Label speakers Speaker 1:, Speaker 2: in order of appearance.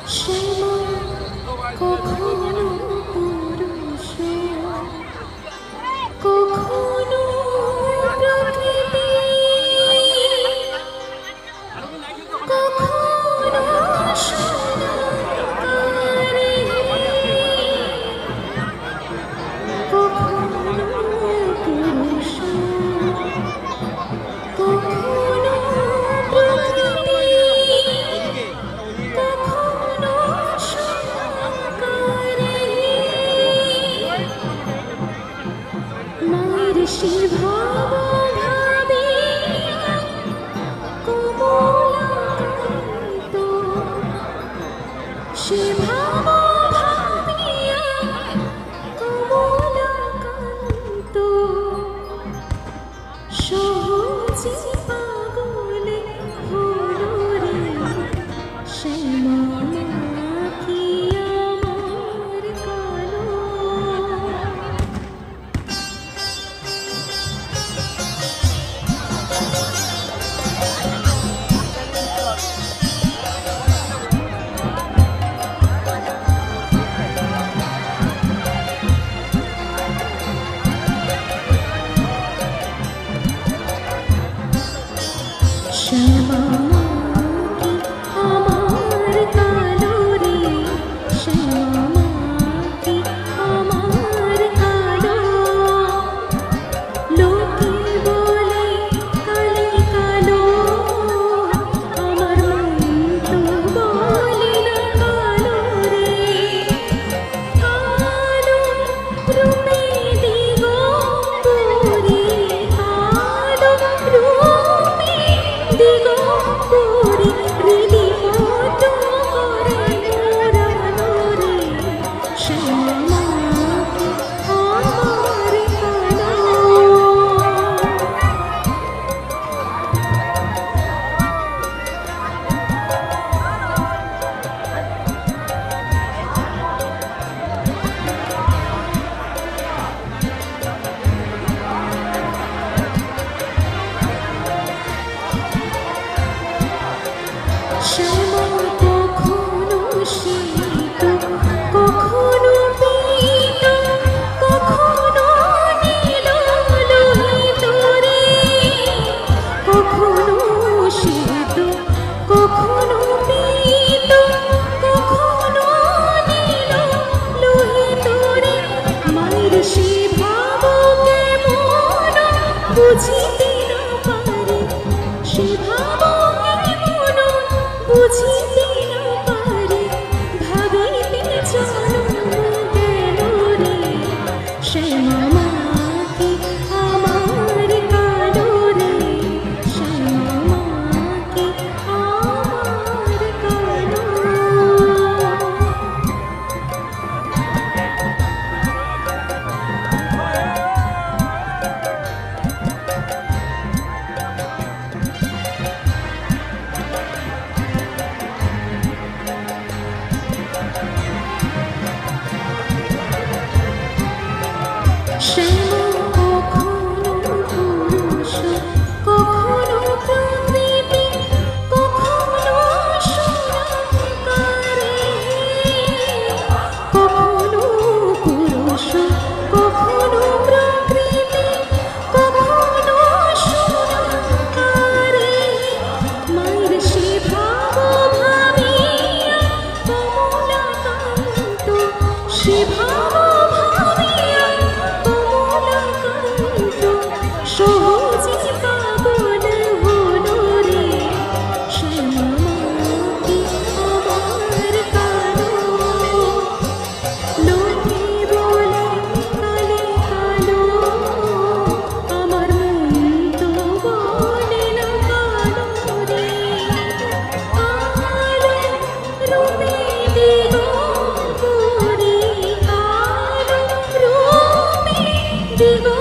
Speaker 1: শ্যামা কখনো পুরুষ কখনো প্রকৃতি কখনো সোনারে কখনো পুরুষ কখনো প্রকৃতি কখনো সোনারে মায়ের সে ভাব ভাবে কোমলাকান্ত সে ভাব ভাবিয়া কোমলাকান্ত সহজে পাগলে হলো রে শ্যামা কি আমার কালো শ্যামা কি আমার কালো রে শ্যামা কি আমার কালো লোকে বলে কালে কালো আমার মন তো বলে না কালো রে কালো রূপে দিগম্বরী কালো রূপে দিগম্বরী হৃদিমত করে মোরানো রে শ্যামা কি আমার কালো শ্যামা কখনো শীত কখনো পীত কখনো নীল লোহিত রে কখনো শীত কখনো পীত কখনো নীল লোহিত রে মায়ের সে ভাব কেমন বুঝিতে না পারে সে ভাব কেমন বুঝিতে না পারে ভাবিতে জন্ম গেল রে শ্যামা কি আমার কালো রে শ্যামা কি আমার কালো শ্যামা কখনো পুরুষ কখনো প্রকৃতি কখনো সোনারে কখনো পুরুষ কখনো প্রকৃতি কখনো সোনারে মায়ের সে ভাব ভাবিয়া কমলাকান্ত সে ভাব ভাবিয়া কমলাকান্ত সহজে পাগল হলো রে শ্যামা কি আমার কালো লোকে বলে কালে কালো আমার মন তো বলে না কালো রে কালো রূপে দিগম্বরী কালো রূপে দিগম্বরী